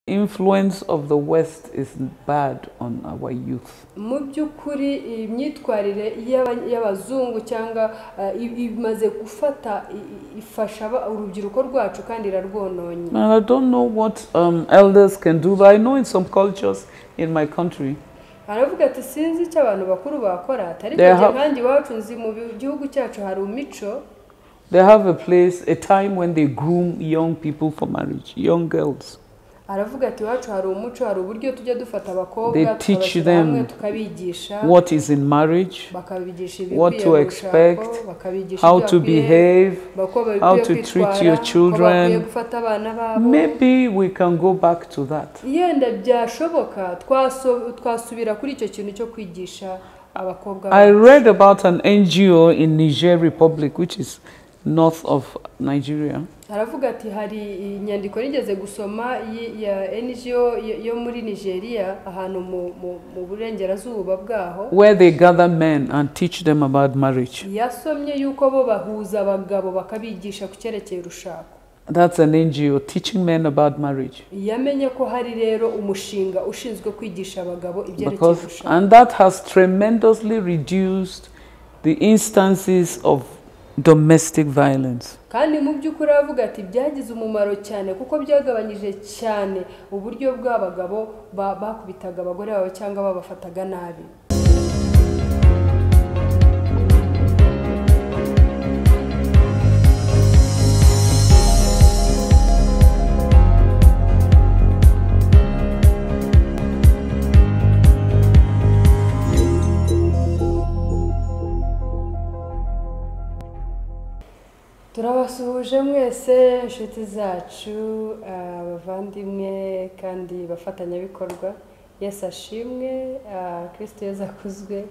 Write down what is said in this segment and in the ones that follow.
influence of the West is bad on our youth. Mu by'ukuri imyitwarire y'abazungu cyangwa imaze gufata ifasha urubyiruko rwacu kandi irarwononye. And I don't know what elders can do, but I know in some cultures in my country, aravuga ati sinzi icyo abantu bakuru bakora atari kujya kandi iwacu nzi mu gihugu cyacu hari umuco. They have a place, a time when they groom young people for marriage, young girls. Aravuga ati iwacu hari umuco, hari uburyo tujya dufata abakobwa They teach them tukabigisha what is in marriage, bakabigisha what to expect, how to behave, how to treat your children. Maybe we can go back to that. Yenda byashoboka twasubira kuri icyo kintu cyo kwigisha abakobwa. I read about an NGO in Niger Republic, which is north of Nigeria. Aravuga ati hari inyandiko nigeze gusoma ya NGO yo muri Nigeria ahantu mu burengerazuba bwaho, where they gather men and teach them about marriage. Yasomye yuko bo bahuza abagabo bakabigisha ku cyerekeye urushako. That's an NGO teaching men about marriage. Yamenye ko hari rero umushinga ushinzwe kwigisha abagabo ibyerekeye urushako. And that has tremendously reduced the instances of domestic violence. Kandi mu by'ukuri avuga ati byagize umumaro cyane kuko byagabanyije cyane uburyo bw'abagabo bakubitaga abagore babo cyangwa babafataga nabi. Turabasuhuje mwese inshuti zacu, abavandimwe kandi bafatanyabikorwa. Yesu ashimwe, Kristo Yesu akuzwe.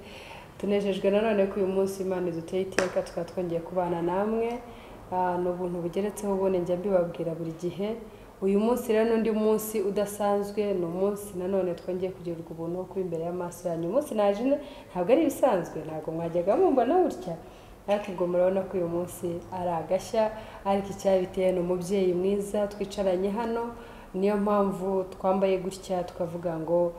Tunejejwe nanone ko uyu munsi Imana iduteye iteka twongeye kubana namwe. N'ubuntu bugeretseho ubone njya mbibabwira buri gihe. Uyu munsi rero n'undi munsi udasanzwe, ni umunsi nanone twongeye kugirirwa ubuntu kuba imbere y'amaso yanyu. Umunsi naje ntabwo ari ibisanzwe, ntabwo mwajyaga mumbona gutya. Ariko ubwo murabona ko uyu munsi ari agashya, ariko icyabiteye ni umubyeyi mwiza twicaranye hano. Niyo mpamvu twambaye gutya tukavuga ngo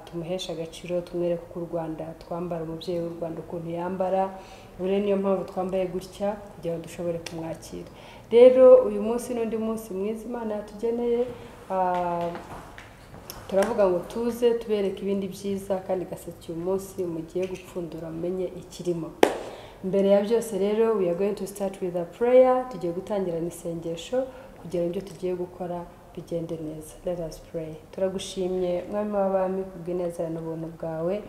tumuhesha agaciro, tumwereke ko u Rwanda twambara umubyeyi w'u Rwanda ukuntu yambara. Bure niyo mpamvu twambaye gutya kugira ngo dushobore kumwakira. Rero uyu munsi n'undi munsi mwiza Imana yatugeneye, turavuga ngo tuze tubereke ibindi byiza kandi gaseke uyu munsi mugiye gupfundura mumenye ikirimo. Mbere ya byose rero we are going to start with a prayer. Tugiye gutangira n'isengesho kugira ngo tugiye gukora bigende neza. Let us pray. Turagushimye mwami w'abami kubw'ineza n'ubuntu bwawe.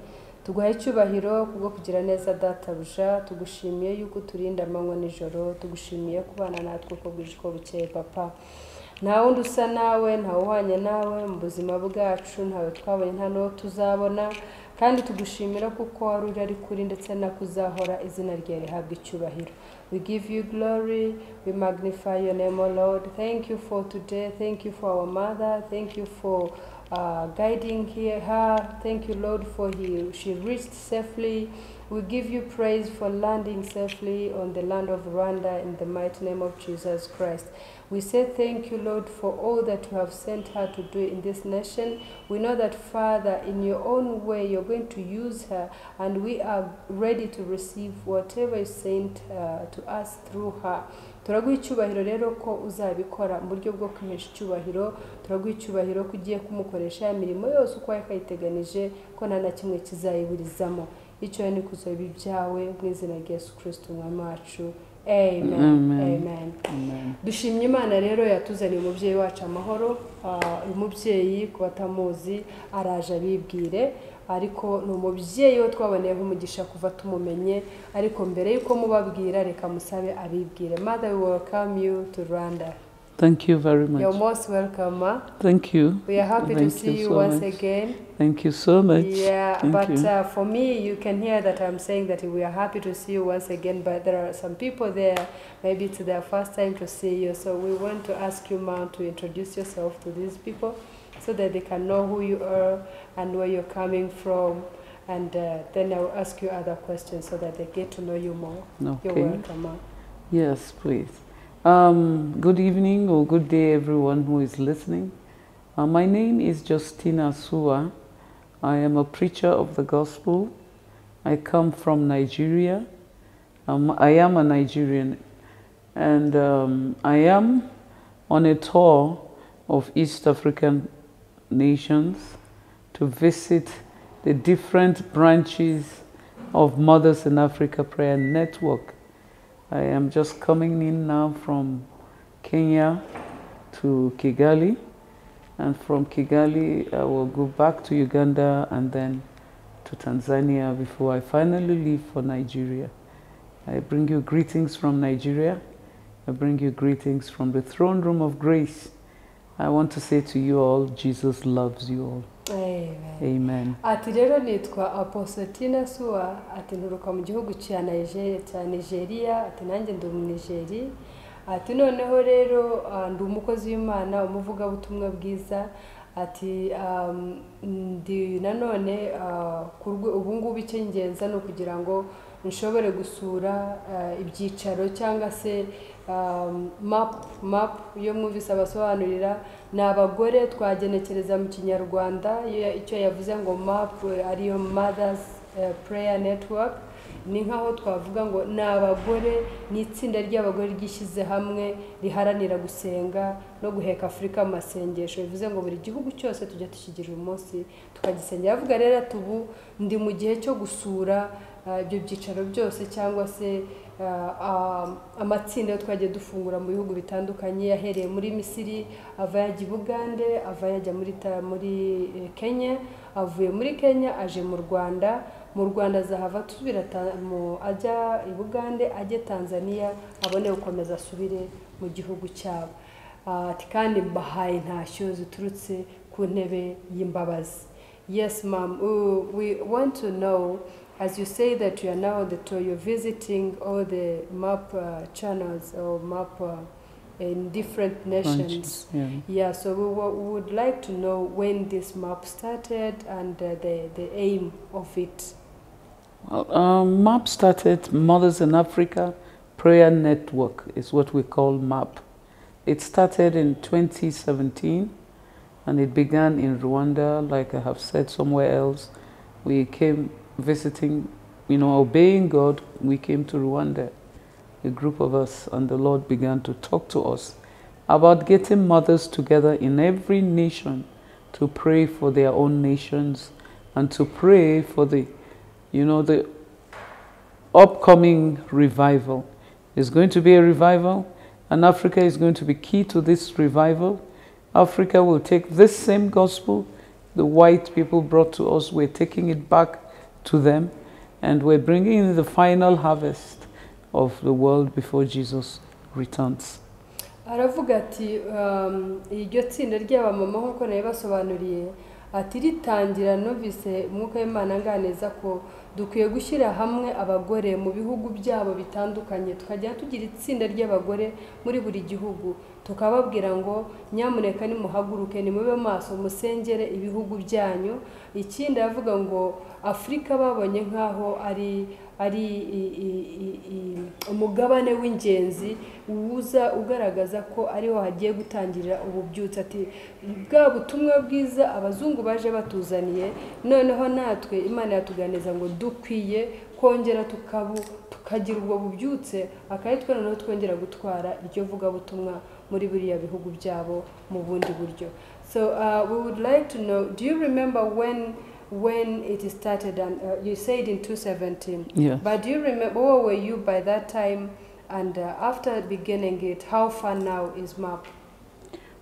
Tuguhaye icyubahiro kubwo kugira neza databuja. Tugushimiye yuko turinda amanywa n'ijoro. Tugushimiye kubana natwe uko bwije uko bukeye papa. Nta wundi usa nawe, nta uhwanye nawe mu buzima bwacu, ntawe twabonye nta n'uwo tuzabona. Kandi tugushimira kuko wari uri ari kuri ndetse nakuzahora izina ryawe rihabwa icyubahiro. We give you glory, we magnify your name, O Lord. Thank you for today, thank you for our mother, thank you for guiding her. Thank you, Lord, for she reached safely. We give you praise for landing safely on the land of Rwanda in the mighty name of Jesus Christ. We say thank you, Lord, for all that you have sent her to do in this nation. We know that, Father, in your own way, you're going to use her, and we are ready to receive whatever is sent to us through her. Turaguha icyubahiro rero ko uzabikora mu buryo bwo kwihesha icyubahiro. Turaguha icyubahiro ko ugiye kumukoresha imirimo yose uko yakayiteganije, ko nta na kimwe kizayiburizamo. Icyo ni kuzoba ibyawe mu izina rya Yesu Kristo umwami wacu. Amen. Amen. Amen. Dushimye Imana rero yatuzaniye umubyeyi wacu amahoro. Umubyeyi ku batamuzi araje abibwire, ariko ni umubyeyi wo twaboneyeho umugisha kuva tumumenye. Ariko mbere yuko mubabwira reka musabe abibwire. Mother, we welcome you to Rwanda. Thank you very much. You're most welcome, Ma. Thank you. We are happy to see you once again. Thank you so much. Yeah, but for me, you can hear that I'm saying that we are happy to see you once again, but there are some people there, maybe it's their first time to see you. So we want to ask you, Ma, to introduce yourself to these people so that they can know who you are and where you're coming from. And then I will ask you other questions so that they get to know you more. Okay. You're welcome, Ma. Yes, please. Good evening or good day, everyone who is listening. My name is Justina Sua. I am a preacher of the gospel. I come from Nigeria. I am a Nigerian, and I am on a tour of East African nations to visit the different branches of Mothers in Africa Prayer Network. I am just coming in now from Kenya to Kigali, and from Kigali I will go back to Uganda and then to Tanzania before I finally leave for Nigeria. I bring you greetings from Nigeria. I bring you greetings from the throne room of grace. I want to say to you all, Jesus loves you all. Amen. Amen. Ati rero nitwa Apostle Tina Sua, ati nturuka mu gihugu cya Nigeria, ati nanjye ndi umunigeri. Ati noneho rero ndi umukozi w'Imana, umuvugabutumwa bwiza. Ati ndi nanone ubu ngubu icy'ingenzi no kugira ngo nshobore gusura ibyicaro cyangwa se map yo mwumvise abasobanurira ni abagore twagenekereza mu kinyarwanda icyo yavuze ngo map ariyo Mothers Prayer Network. Ni nkaho twavuga ngo ni abagore, ni itsinda ry'abagore ryishyize hamwe riharanira gusenga no guheka Afurika mu masengesho. Bivuze ngo buri gihugu cyose tujya tukigira umunsi tukagisengera. Avuga rero ati ubu ndi mu gihe cyo gusura ibyo byicaro byose cyangwa se amatsinda yo twagiye dufungura mu bihugu bitandukanye, yahereye muri Misiri, ava yajya i Bugande, ava yajya muri Kenya, avuye muri Kenya aje mu Rwanda. Mu Rwanda azahava tusubira ajya i Bugande, ajye Tanzania, abone gukomeza asubire mu gihugu cyabo. Ati kandi mbahaye ntashyo ziturutse ku ntebe y'imbabazi. Yes, ma'am, we want to know, as you say that you are now on the tour, you're visiting all the map channels or map in different nations. Yeah, so we would like to know when this map started and the aim of it. Well, MAP started, Mothers in Africa Prayer Network is what we call MAP. It started in 2017 and it began in Rwanda, like I have said somewhere else. We came visiting, obeying God. We came to Rwanda, a group of us, and the Lord began to talk to us about getting mothers together in every nation to pray for their own nations and to pray for the upcoming revival. There's going to be a revival, and Africa is going to be key to this revival. Africa will take this same gospel the white people brought to us. We're taking it back to them, and we're bringing in the final harvest of the world before Jesus returns. Aravuga ati iryo tsinda ry'abamama nk'uko nawe basobanuriye ati ritangira numvise umwuka w'Imana nganeza ko dukwiye gushyira hamwe abagore mu bihugu byabo bitandukanye, tukajya tugira itsinda ry'abagore muri buri gihugu, tukababwira ngo nyamuneka nimuhaguruke nimube maso musengere ibihugu byanyu. Ikindi avuga ngo Afurika babonye nkaho ari umugabane w'ingenzi uza ugaragaza ko ariho hagiye gutangirira ububyutse. Ati bwa butumwa bwiza abazungu baje batuzaniye, noneho natwe Imana yatuganiza ngo dukwiye kongera tukagira ubwo bubyutse, akayitwa noneho twongera gutwara iryo vuga butumwa muri buriya bihugu byabo mu bundi buryo. So we would like to know, do you remember when it started? And you said in 2017. Yes. But do you remember, where were you by that time? And after beginning it, how far now is MAP?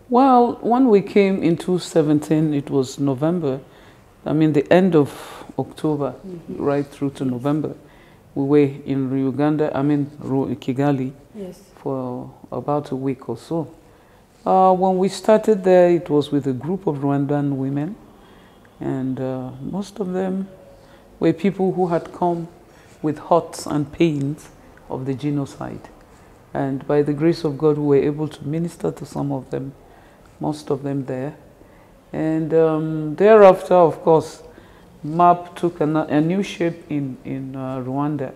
Well, when we came in 2017, it was November. I mean, the end of October, right through to November. We were in Uganda, Kigali, yes, for about a week or so. When we started there, it was with a group of Rwandan women, and most of them were people who had come with hurts and pains of the genocide. And by the grace of God, we were able to minister to some of them, most of them there. And thereafter, of course, MAP took a new shape in Rwanda.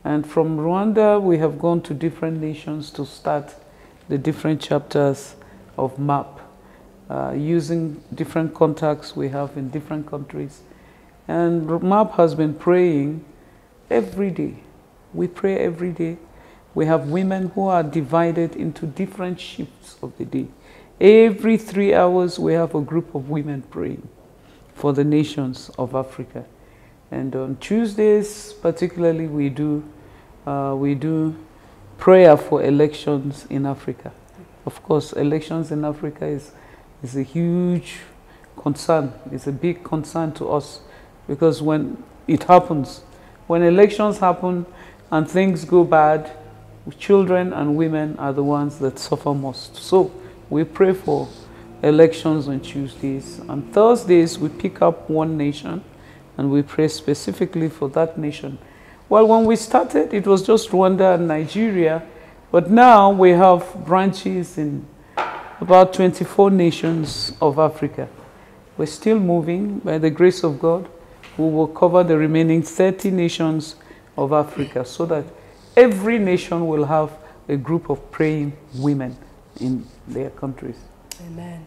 And from Rwanda, we have gone to different nations to start the different chapters of MAP. using different contacts we have in different countries. And MAP has been praying every day. We pray every day. We have women who are divided into different shifts of the day. Every 3 hours, we have a group of women praying for the nations of Africa. And on Tuesdays, particularly, we do prayer for elections in Africa. Of course, elections in Africa is a huge concern. It's a big concern to us, because when it happens, when elections happen and things go bad, children and women are the ones that suffer most. So we pray for elections on Tuesdays. On Thursdays, we pick up one nation and we pray specifically for that nation. Well, when we started, it was just Rwanda and Nigeria, but now we have branches in about 24 nations of Africa. We're still moving. By the grace of God, we will cover the remaining 30 nations of Africa, so that every nation will have a group of praying women in their countries. Amen.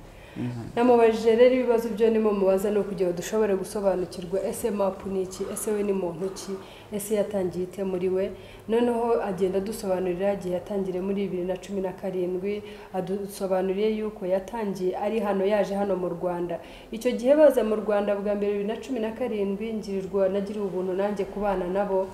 Namubajije rero ibibazo byo nimo mubaza no kugira ngo dushobore gusobanukirwa ese mapu niki, ese we ni muntu ki, ese yatangiye ite muri we. Noneho agenda dusobanurira igihe yatangire muri 2017, adusobanuriye yuko yatangiye ari hano, yaje hano mu Rwanda. Icyo gihe baza mu Rwanda bwa mbere 2017, ngirirwa nagiriye ubuntu nanjye kubana nabo.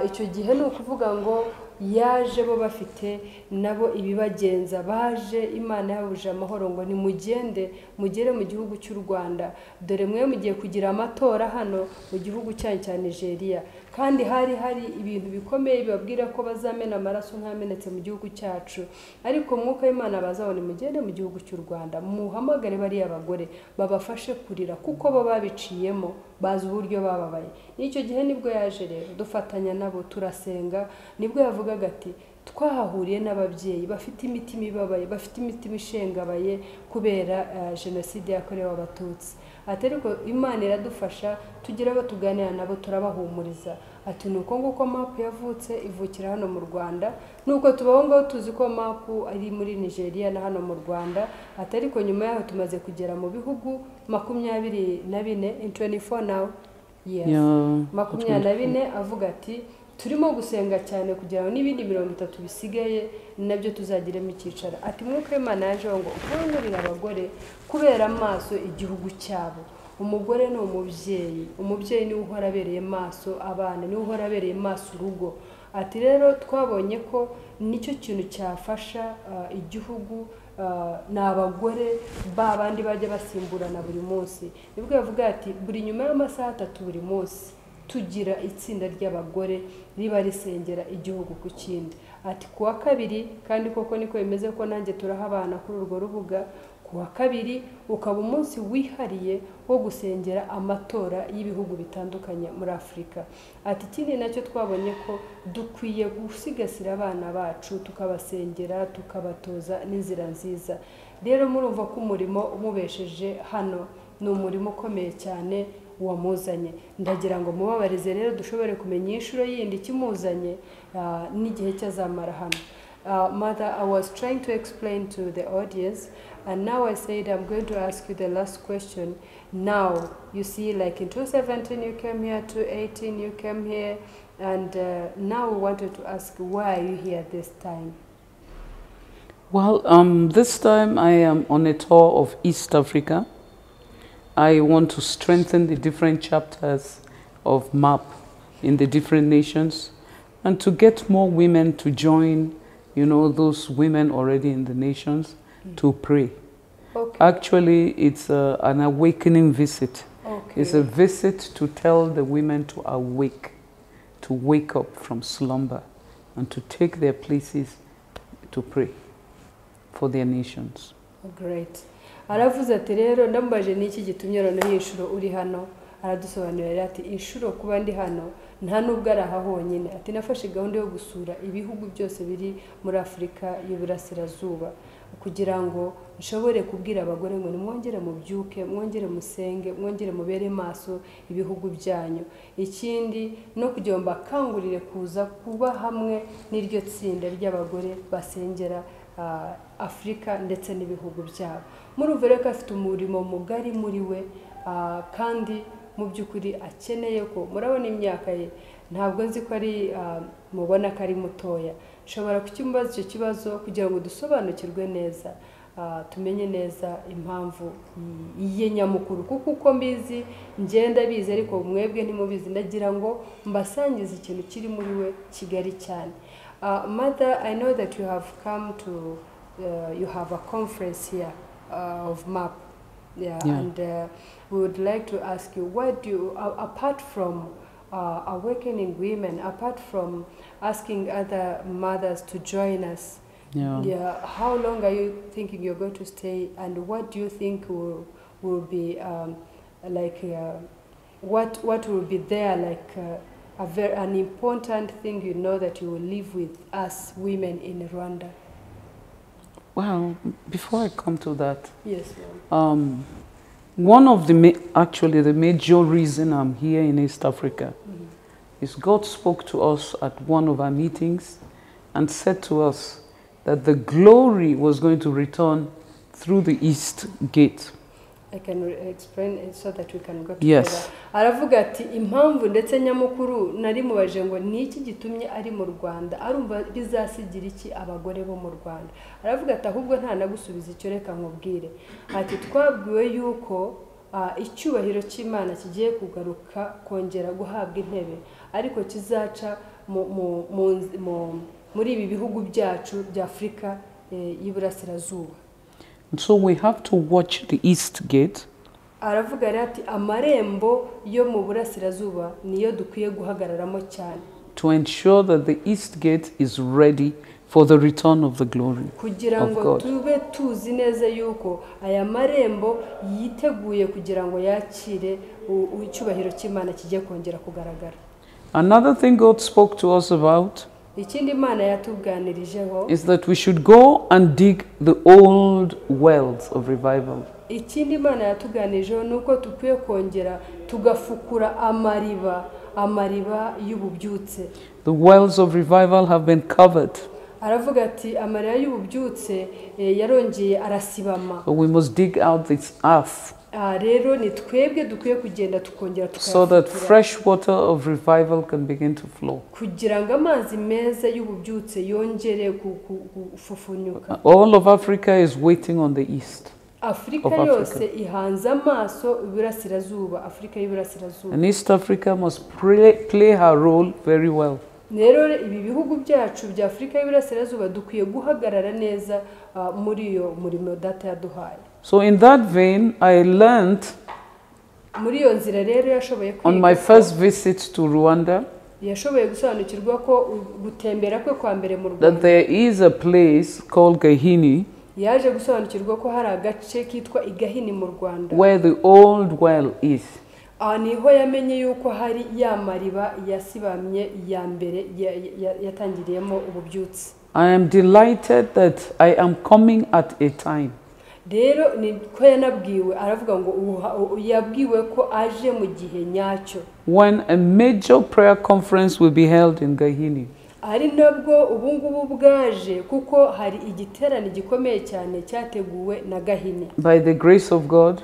Icyo gihe no kuvuga ngo yaje bo bafite nabo ibibagenza, baje Imana yabuje amahoro ngo ni mugere mu gihugu cy'u Rwanda, dore mwe mugiye kugira amatora hano mu gihugu cya Nigeria, kandi hari ibintu bikomeye bibabwira ko bazamena amaraso nkamenetse mu gihugu cyacu, ariko mwuka w'Imana bazabone mugende mu gihugu cy'u Rwanda, muhamagare bari abagore babafashe kurira kuko bo babiciyemo, bazi uburyo bababaye. N'icyo gihe nibwo yaje rero dufatanya nabo turasenga, nibwo yavugaga ati twahahuriye n'ababyeyi bafite imitima ibabaye, bafite imitima ishengabaye kubera jenoside yakorewe Abatutsi. Ati ariko Imana iradufasha, tugira abo tuganira nabo turabahumuriza. Ati nuko nguko mapu yavutse ivukira hano mu Rwanda, nuko tubaho ngaho tuzi ko mapu ari muri Nigeria na hano mu Rwanda. Ati ariko nyuma yaho tumaze kugera mu bihugu 24 in 24 now. Yes. 24 avuga ati turimo gusenga cyane kugira ngo n'ibindi 30 bisigaye nabyo tuzagiremo icyicaro. Ati mwuka w'Imana yaje ngo ukangurira abagore kubera amaso igihugu cyabo. Umugore ni umubyeyi niwe uhora abereye maso abana, niwe uhora abereye maso urugo. Ati rero twabonye ko nicyo kintu cyafasha igihugu n'abagore babandi bajya basimburana buri munsi. Nibwo yavuga ati buri nyuma y'amasaha 3 buri munsi tugira itsinda ry'abagore riba risengera igihugu ku kindi. Ati kuwa kabiri, kandi koko niko bimeze ko nanjye turahabana kuri urwo rubuga, kuwa kabiri ukaba umunsi wihariye wo gusengera amatora y'ibihugu bitandukanye muri Afrika. Ati ikindi nacyo twabonye ko dukwiye gusigasira abana bacu, tukabasengera, tukabatoza n'inzira nziza. Rero murumva ko umurimo umubesheje hano ni umurimo ukomeye cyane wamuzanye. Ndagira ngo mubabarize rero dushobore kumenya inshuro yindi kimuzanye n'igihe cyazamara hano. Mother, I was trying to explain to the audience, and now I said I'm going to ask you the last question. Now, you see, like in 2017 you came here, 2018 you came here, and now we wanted to ask, why are you here this time? Well, this time I am on a tour of East Africa. I want to strengthen the different chapters of MAP in the different nations, and to get more women to join, those women already in the nations to pray. Okay. Actually, it's an awakening visit. Okay. It's a visit to tell the women to awake, to wake up from slumber, and to take their places to pray for their nations. Great. Aravuze ati rero ndambaje niki gitumye noneho inshuro uri hano, aradusobanurira ati inshuro kuba ndi hano nta nubwo araha honyine. Ati nafashe gahunda yo gusura ibihugu byose biri muri Afrika y'Iburasirazuba kugira ngo nshobore kubwira abagore ngo nimwongere mubyuke, mwongere musenge, mwongere mubere maso ibihugu byanyu. Ikindi no kugira ngo bakangurire kuza kuba hamwe n'iryo tsinda ry'abagore basengera Afurika ndetse n'ibihugu byabo. Murumva rero ko afite umurimo mugari muri we, kandi mu by'ukuri akeneye ko murabona imyaka ye, ntabwo nzi ko ari mubona ko ari mutoya. Nshobora kukimubaza icyo kibazo kugira ngo dusobanukirwe neza, tumenye neza impamvu iye nyamukuru, kuko uko mbizi ngenda bizi ariko mwebwe ntimubizi. Ndagira ngo mbasangize ikintu kiri muri we kigari cyane. Mother, I know that you have come to you have a conference here of MAP, and we would like to ask you, what do you, apart from awakening women, apart from asking other mothers to join us, how long are you thinking you're going to stay, and what do you think will be what will be there, like an important thing you know that you will live with us women in Rwanda? Well, before I come to that, yes, one of the actually the major reason I'm here in East Africa is God spoke to us at one of our meetings and said to us that the glory was going to return through the East Gate. I can explain it so that we can go together. Yes. Aravuga ati impamvu ndetse nyamukuru nari mubaje ngo niki gitumye ari mu Rwanda, arumva bizasigira iki abagore bo mu Rwanda. Aravuga ati ahubwo nta nagusubiza icyo, reka nkubwire. Ati twabwiwe yuko icyubahiro cy'Imana kigiye kugaruka kongera guhabwa intebe, ariko kizaca muri ibi bihugu byacu bya Afrika y'Iburasirazuba. So we have to watch the East Gate. Aravuga ati amarembo yo mu Burasirazuba niyo dukwiye guhagararamo cyane, to ensure that the East Gate is ready for the return of the glory kugira of ngo God. tube tuzi neza yuko aya marembo yiteguye kugira ngo yakire icyubahiro cy'Imana kijye kongera kugaragara. Another thing God spoke to us about Ikindi Imana yatuganirijeho is that we should go and dig the old wells of revival. Ikindi Imana yatuganirijeho nuko tukwiye kongera tugafukura amariba y'ububyutse. The wells of revival have been covered. Aravuga ati amariba y'ububyutse yarongeye arasibama. So we must dig out this earth Rero ni twebwe dukwiye kugenda tukongera so that fresh water of revival can begin to flow. kugira ngo amazi meza y'ububyutse yongere gufufunyuka. All of Africa is waiting on the east. Afrika yose ihanze amaso Iburasirazuba, Afrika y'Iburasirazuba. And East Africa must play her role very well. Rero ibi bihugu byacu bya Afrika y'Iburasirazuba dukwiye guhagarara neza muri iyo murimo data yaduhaye. So in that vein, I learned muri iyo nzira rero yashoboye kwiga on my first visit to Rwanda yashoboye gusobanukirwa ko gutembera kwe kwa mbere mu that Rwanda there is a place called Gahini yaje gusobanukirwa ko hari agace kitwa Igahini mu Rwanda where the old well is. Niho yamenye yuko hari ya mariba yasibamye ya mbere yatangiriyemo ububyutse. I am delighted that I am coming at a time Rero ni ko yanabwiwe, aravuga ngo yabwiwe ko aje mu gihe nyacyo, when a major prayer conference will be held in Gahini. ari nabwo ubu ngubu bwaje kuko hari igiterane gikomeye cyane cyateguwe na Gahini. By the grace of God,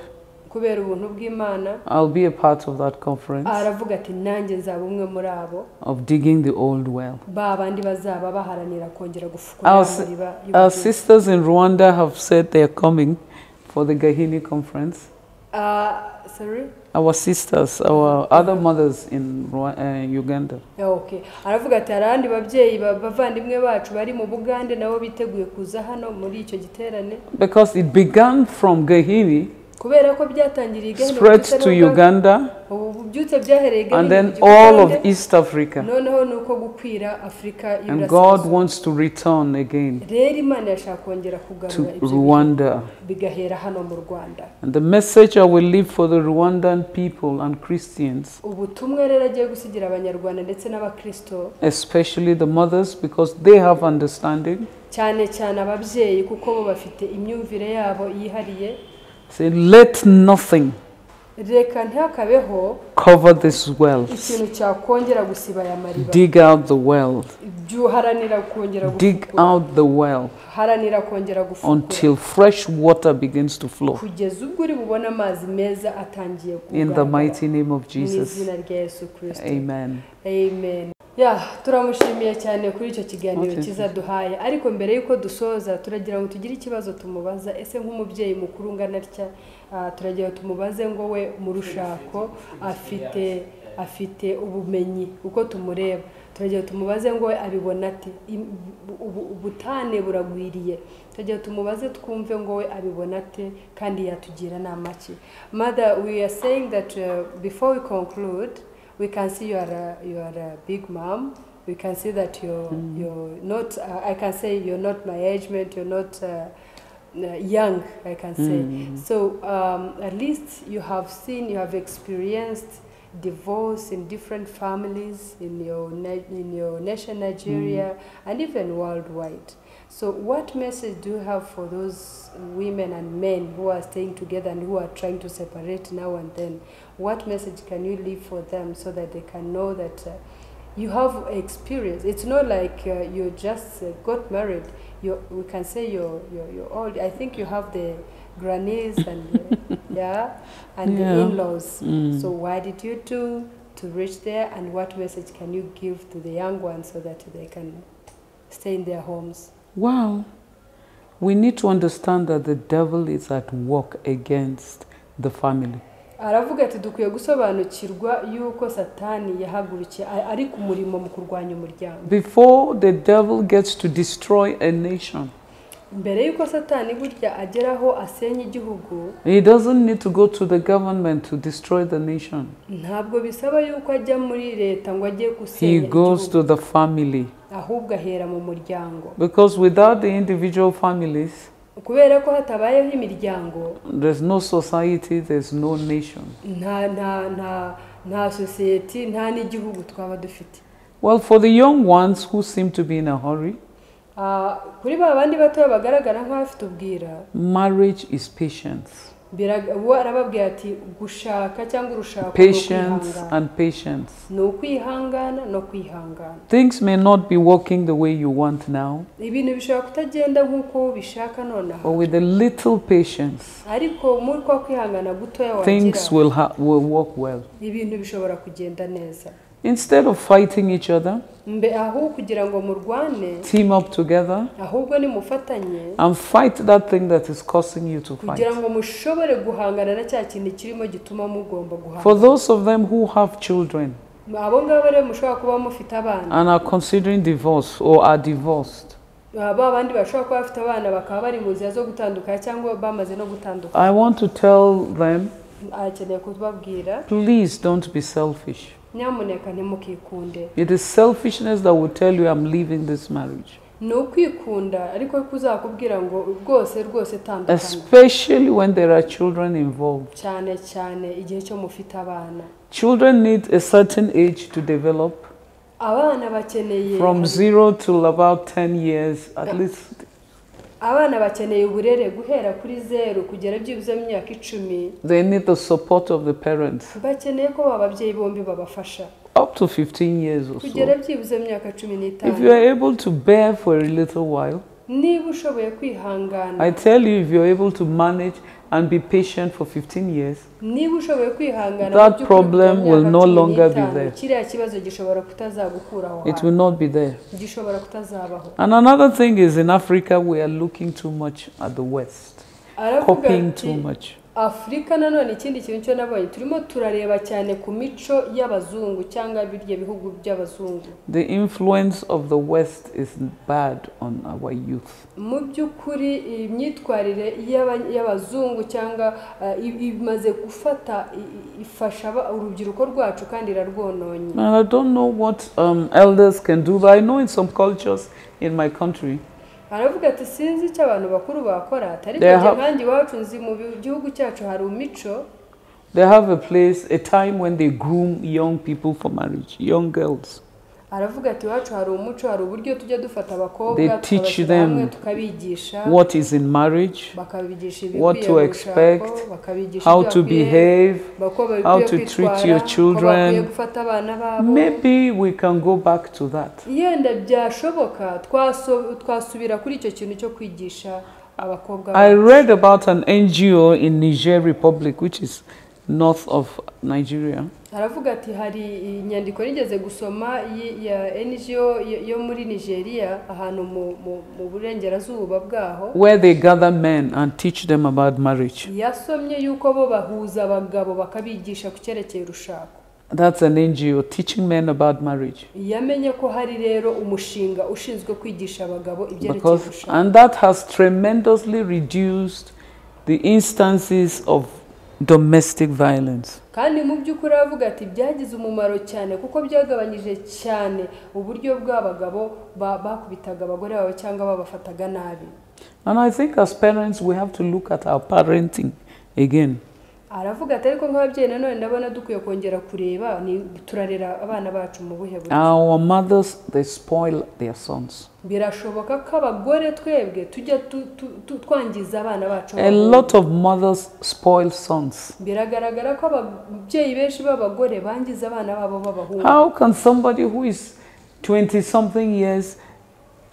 kubera ubuntu bw'Imana I'll be a part of that conference aravuga ati nanjye nzaba umwe muri abo of digging the old well. babandi bazaba baharanira kongera gufukura amariba. Our sisters in Rwanda have said they are coming for the Gahini conference. Sorry? Our sisters, our other mothers in Uganda. Okay. Aravuga ati arandi babyeyi bavandimwe bacu bari mu Bugande nabo biteguye kuza hano muri icyo giterane. Because it began from Gahini, kubera ko byatangiriye Gahini spread to Uganda, and then all of East Africa. noneho nuko gukwira Afrika And God wants to return again rero Imana yashaka kongera to kugarura Rwanda. bigahera hano mu Rwanda. And the message I will leave for the Rwandan people and Christians, ubutumwa rero agiye gusigira abanyarwanda ndetse n'abakristo, especially the mothers, because they have understanding, cyane cyane ababyeyi kuko bo bafite imyumvire yabo yihariye. say, let nothing reka ntihakabeho Cover this well. ikintu cyakongera gusiba aya mariba. Dig out the well. Haranira kongera Dig gufukura. out the well Haranira kongera gufukura. until fresh water begins to flow. Kugeza ubwo uri bubona amazi meza atangiye In the mighty name of Mu Jesus. izina rya Yesu Kristo. Amen. Amen. Turamushimiye cyane kuri icyo kiganiro cyiza duhaye, ariko mbere yuko dusoza turagira ngo tugire ikibazo tumubaza. Ese nk'umubyeyi mukuru ungana atya, turagira tumubaze ngo we mu rushako afite ubumenyi uko tumureba, turagira tumubaze ngo we abibona ate, ubutane buragwiriye, turagira tumubaze twumve ngo we abibona ate kandi yatugira nama ki. Mother, we are saying that before we conclude, we can see you are a big mom. We can see that you're not. I can say you're not my age mate. You're not young. I can say so. At least you have seen, you have experienced divorce in different families in your nation, Nigeria, and even worldwide. So, what message do you have for those women and men who are staying together and who are trying to separate now and then? What message can you leave for them so that they can know that you have experience? It's not like you just got married. We can say you're old. I think you have the grannies and and the in-laws. So why did you do to reach there? And what message can you give to the young ones so that they can stay in their homes? Wow. We need to understand that the devil is at work against the family. Aravuga ati dukwiye gusobanukirwa yuko Satani yahagurukiye ari ku murimo mu kurwanya umuryango. Before the devil gets to destroy a nation, mbere yuko Satani burya ageraho asenya igihugu, he doesn't need to go to the government to destroy the nation. Ntabwo bisaba yuko ajya muri leta ngo ajye gusenya He igihugu. goes to the family. Ahubwo ahera mu muryango. Because without the individual families, kubera ko hatabayeho imiryango, there's no society, there's no nation. nta society, nta n'igihugu twaba dufite. Well, for the young ones who seem to be in a hurry, kuri ba bandi bato bagaragara nk'abafite ubwira, marriage is patience. arababwira ati gushaka cyangwa urushako, Patience and patience. ni ukwihangana no kwihangana. Things may not be working the way you want now, ibintu bishobora kutagenda nk'uko ubishaka nonaha, but with a little patience, ariko muri kwa kwihangana gutoya things wagira, will work well. ibintu bishobora kugenda neza. Instead of fighting each other, aho kugira ngo murwane, team up together ahubwo ni mufatanye and fight that thing that is causing you to fight. kugira ngo mushobore guhangana na cya kintu kirimo gituma mugomba guhangana. For those of them who have children abo ngabo rero mushobora kuba mufite abana and are considering divorce or are divorced, abandi bashobora kuba bafite abana bakaba bari mu nzira zo gutandukana cyangwa bamaze no gutandukana. I want to tell them, akeneye kubabwira, please don't be selfish. nyamuneka ntimukikunde. It is selfishness that will tell you I'm leaving this marriage. ni ukwikunda ariko kuzakubwira ngo rwose tandukana. Especially when there are children involved. cyane igihe cyo mufite abana. Children need a certain age to develop. Abana bakeneye from 0 to about 10 years at least. Abana bakeneye uburere guhera kuri 0 kugera byibuze mu myaka 10. They need the support of the parents. Bakeneye ko ababyeyi bombi babafasha. Up to 15 years or so. Kugera byibuze mu myaka 15. If you are able to bear for a little while, niba ushoboye kwihangana, I tell you, if you're able to manage and be patient for 15 years, niba ushoboye kwihangana, that problem will no longer be there. kiriya kibazo gishobora kutazagukuraho. It will not be there. Gishobora kutazabaho. And another thing is, in Africa we are looking too much at the West, copying too much. Afrika nanone ikindi kintu cyo nabonye turimo turareba cyane ku mico y'abazungu cyangwa birye bihugu by'abazungu. The influence of the West is bad on our youth. Mu by'ukuri imyitwarire y'abazungu cyangwa imaze gufata ifasha urubyiruko rwacu kandi irarwononye. And I don't know what elders can do, but I know in some cultures in my country, aravuga ati sinzi icyo abantu bakuru bakora atari kandi wacu nzi mu gihugu cyacu hari umico. They have a place, a time when they groom young people for marriage, young girls. aravuga ati wacu hari umuco hari uburyo tujya dufata abakobwa they teach them tukabigisha what is in marriage, bakabigisha what to expect, how to behave, how to treat your children. Maybe we can go back to that. yenda byashoboka twasubira kuri icyo kintu cyo kwigisha abakobwa. I read about an NGO in Niger Republic, which is north of Nigeria. aravuga ati hari inyandiko nigeze gusoma ya NGO yo muri Nigeria ahantu mu burengerazuba bwaho, where they gather men and teach them about marriage. yasomye yuko bo bahuza abagabo bakabigisha ku cyerekeye urushako. That's an NGO teaching men about marriage. yamenye ko hari rero umushinga ushinzwe kwigisha abagabo ibyerekeye urushako, and that has tremendously reduced the instances of domestic violence. kandi mu by'ukuri avuga ati byagize umumaro cyane kuko byagabanyije cyane uburyo bw'abagabo bakubitaga abagore babo cyangwa babafataga nabi. And I think as parents we have to look at our parenting again. aravuga ati ariko nk'ababyeyi nanone ndabona dukwiye kongera kureba ni turarera abana bacu mu buhe buryo. Our mothers, they spoil their sons. birashoboka ko abagore twebwe tujya twangiza abana bacu. A lot of mothers spoil sons. biragaragara ko ababyeyi benshi b'abagore bangiza abana babo b'abahungu. How can somebody who is 20 something years,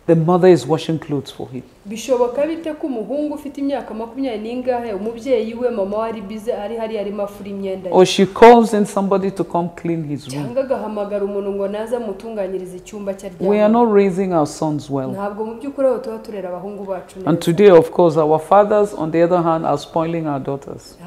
the mother is washing clothes for him? bishoboka bite ko umuhungu ufite imyaka 20 n'ingahe umubyeyi we mama wari bize ari hari arimo afura imyenda, or she calls in somebody to come clean his room? cyangwa gahamagara umuntu ngo naza mutunganyiriza icyumba cy'aryamo. We are not raising our sons well. ntabwo mu by'ukuri aho tuba turera abahungu bacu neza. And today, of course, our fathers on the other hand are spoiling our daughters.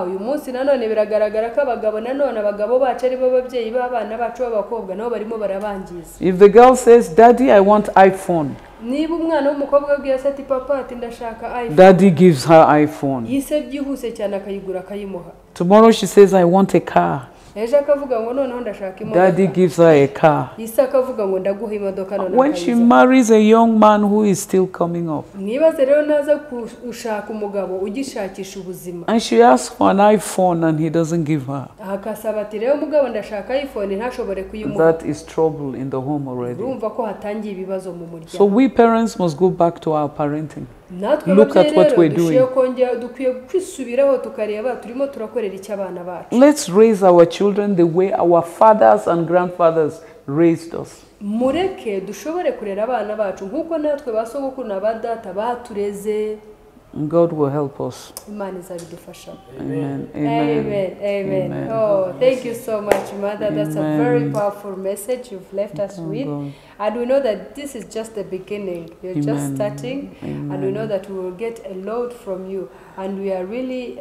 uyu munsi nanone biragaragara ko abagabo bacu ari bo babyeyi b'abana bacu b'abakobwa nabo barimo barabangiza. If the girl says, "Daddy, I want iPhone," niba umwana w'umukobwa abwiye ati papa ati ndashaka iPhone, daddy gives her iPhone. yise byihuse cyane akayigura akayimuha. Tomorrow she says, "I want a car." ejo akavuga ngo noneho ndashaka imodoka. Daddy gives her a car. yise akavuga ngo ndaguha imodoka noneho. When she marries a young man who is still coming up, nibaze rero naza gushaka umugabo ugishakisha ubuzima, and she asks for an iPhone and he doesn't give her, akasaba ati rero umugabo ndashaka iPhone ntashobore kuyimuha, that is trouble in the home already. urumva ko hatangiye ibibazo mu muryango. So we parents must go back to our parenting. natwe Look at what we're doing. dukwiye kwisubiraho tukareba turimo turakorera icyo abana bacu. Let's raise our children the way our fathers and grandfathers raised us. mureke dushobore kurera abana bacu nk'uko natwe basogokuru na badata batureze. God will help us. Imana izabidufasha. Amen. Amen. Amen. Oh, thank you so much, Mother. That's a very powerful message you've left us with. And we know that this is just the beginning. You're just starting. And we know that we will get a lot from you. And we are really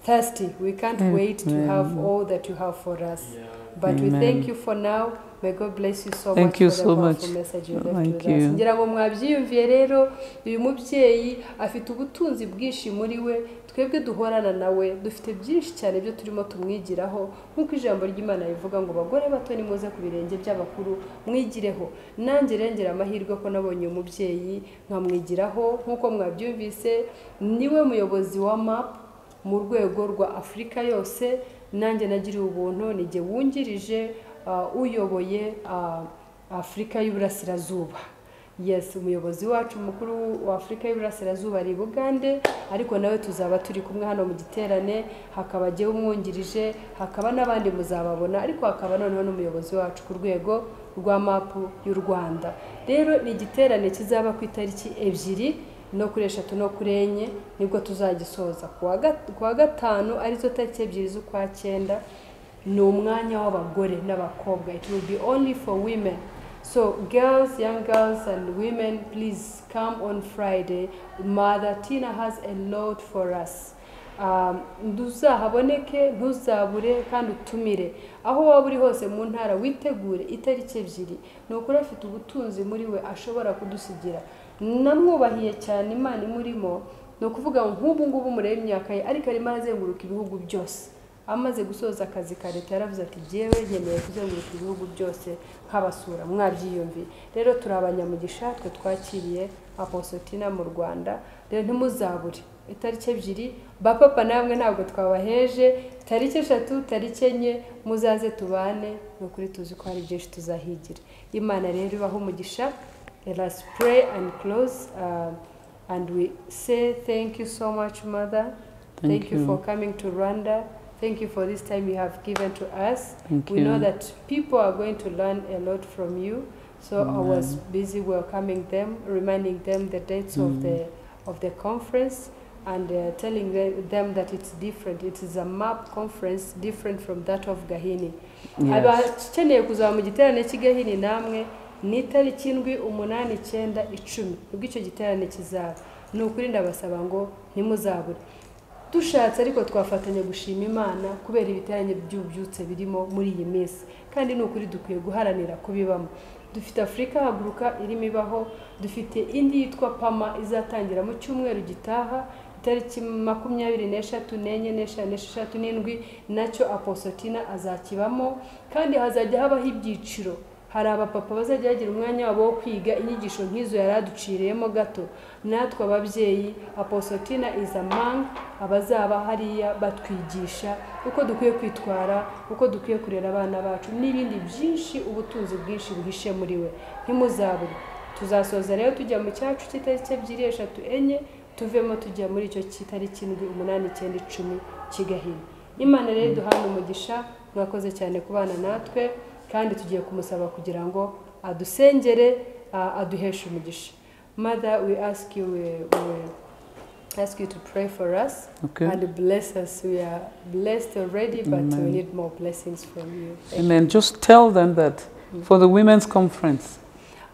thirsty. We can't wait to have all that you have for us. But we thank you for now. May God bless you so much for the powerful message you left with us. Ngira ngo mwabyiyumviye rero uyu mubyeyi afite ubutunzi bwinshi muri we, twebwe duhorana nawe dufite byinshi cyane byo turimo tumwigiraho, nkuko ijambo ry'Imana rivuga ngo bagore bato nimuze ku birenge by'abakuru mwigireho. nanjye rengera amahirwe ko nabonye umubyeyi nkamwigiraho, nkuko mwabyumvise niwe muyobozi wa MAP mu rwego rwa Afurika yose. nanjye nagiriye ubuntu nige wungirije uyoboye Afurika y'Uburasirazuba. Yes, umuyobozi wacu mukuru wa Afurika y'Uburasirazuba ari Bugande, ariko nawe tuzaba turi kumwe hano mu giterane, hakaba jye umwungirije, hakaba n'abandi muzababona, ariko hakaba noneho n'umuyobozi wacu ku rwego rwa MAP y'u Rwanda. Rero ni igiterane kizaba ku itariki 2 no kuri 3 no kuri 4 nibwo tuzagisoza kuwa gatanu arizo tariki 2 z'ukwa 9. ni umwanya w'abagore n'abakobwa. It will be only for women. So girls, young girls and women, please come on Friday. Mother Tina has a lot for us. Ntuzahaboneke, ntuzabure kandi utumire. Aho waba uri hose mu ntara witegure itariki 2. Nukuri afite ubutunzi muri we ashobora kudusigira. Namwubahiye cyane Imana imurimo, no kuvuga nk'ubu ngubu murebe imyaka ye, ariko arimo arazenguruka ibihugu byose. Amaze gusoza akazi ka leta yaravuze ati jewe nkeneye kuzenguruka ibihugu byose nk'abasura. Mwabyiyumviye rero turi abanyamugisha twe twakiriye Apostle Tina mu Rwanda. Rero ntimuzabure itariki 2 ba papa namwe ntabwo twabaheje tariki 3 tariki 4 muzaze tubane no kuri tuzi ko hari byinshi tuzahigira Imana rero ibaho umugisha. Let us pray and close and we say thank you so much, Mother. Thank you for coming to Rwanda. Thank you for this time you have given to us. We know that people are going to learn a lot from you. So I was busy welcoming them, reminding them the dates of the conference, and telling them that it's different. It is a map conference different from that of Gahini. Abakeneye kuzaba mu giterane cy'Igahini namwe ni tariki 7, 8, 9, 10 ubwo icyo giterane kizaba. Ni ukuri ndabasaba ngo ntimuzabure. Dushatse ariko twafatanya gushima Imana kubera ibiterane by'ubyutse birimo muri iyi minsi, kandi ni ukuri dukwiye guharanira kubibamo. Dufite Afrika haguruka irimo ibaho, dufite indi yitwa Pama izatangira mu cyumweru gitaha tariki 23, 4, 5, 7 nacyo Apostotina azakibamo, kandi hazajya habaho ibyiciro. Hari abapapa bazajya bagira umwanya wabo wo kwiga inyigisho nk'izo yaraduciriyemo gato. Natwe ababyeyi Apostotina is among abazaba hariya batwigisha uko dukwiye kwitwara, uko dukwiye kurera abana bacu n'ibindi byinshi, ubutunzi bwinshi buhishe muri we. Ntimuzabure. Tuzasoza rero tujya mu cyacu cy'itariki 2, 3, 4 tuvemo tujya muri icyo cy'itariki 7, 8, 9, 10 cy'Igahini. Imana rero duhana umugisha. Mwakoze cyane kubana natwe, kandi tugiye kumusaba kugira ngo adusengere aduheshe umugisha. Mother, we ask you to pray for us and bless us. We are blessed already, but we need more blessings from you. Amen. Just tell them that for the women's conference,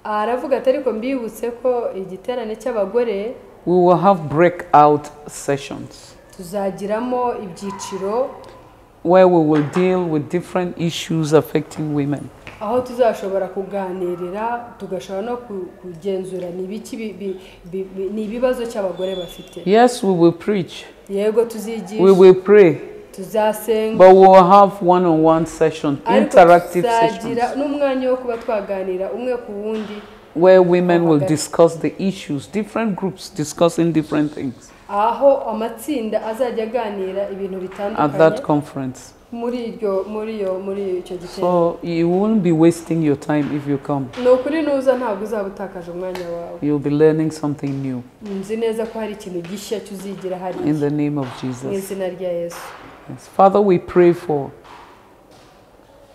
aravuga atariko mbibutse ko igiterane cy'abagore we will have breakout sessions tuzagiramo ibyiciro where we will deal with different issues affecting women. Aho tuzashobora kuganirira tugashobora no kugenzura ni ibibazo cy'abagore bafite. Yes, we will preach. Yego tuzigisha. We will pray. Tuzasenga. But we will have one-on-one sessions, interactive sessions, n'umwanya wo kuba twaganira umwe ku wundi, where women will discuss the issues, different groups discussing different things. Aho amatsinda azajya aganira ibintu bitandukanye at that conference. muri icyo giterane. So you won't be wasting your time if you come. No kuri nuza ntabwo uzabutakaje umwanya wawe. You'll be learning something new. Nzi neza ko hari ikintu gishya cyuzigira hari. In the name of Jesus. Mu izina rya Yesu. Yes. Father, we pray for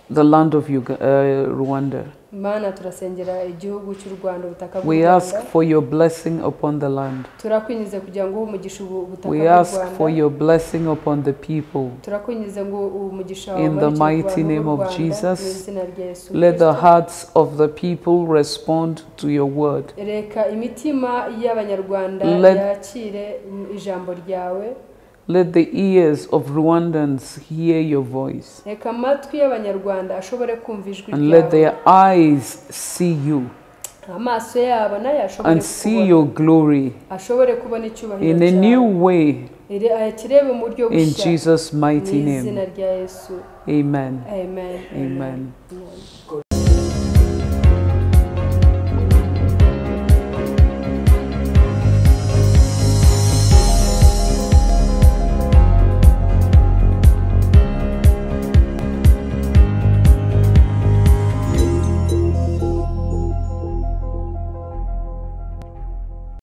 the land of Rwanda. Mana turasengera igihugu cy'u Rwanda ubutaka bw'u Rwanda. We ask for your blessing upon the land. Turakwinjiza kugira ngo umugisha ubutaka bw'u We Rwanda. ask for your blessing upon the people. Turakwinjiza ngo umugisha in the mighty name of Jesus, let the hearts of the people respond to your word. Reka imitima y'abanyarwanda yakire ijambo ryawe. Let the ears of Rwandans hear your voice. Reka amatwi y'abanyarwanda ashobore kumva ijwi ryawe. And let their eyes see you. Amaso yabo nayo ashobore and see your glory ashobore kubona icyubahiro in a new way. In Jesus' mighty name. Amen. Amen. Amen.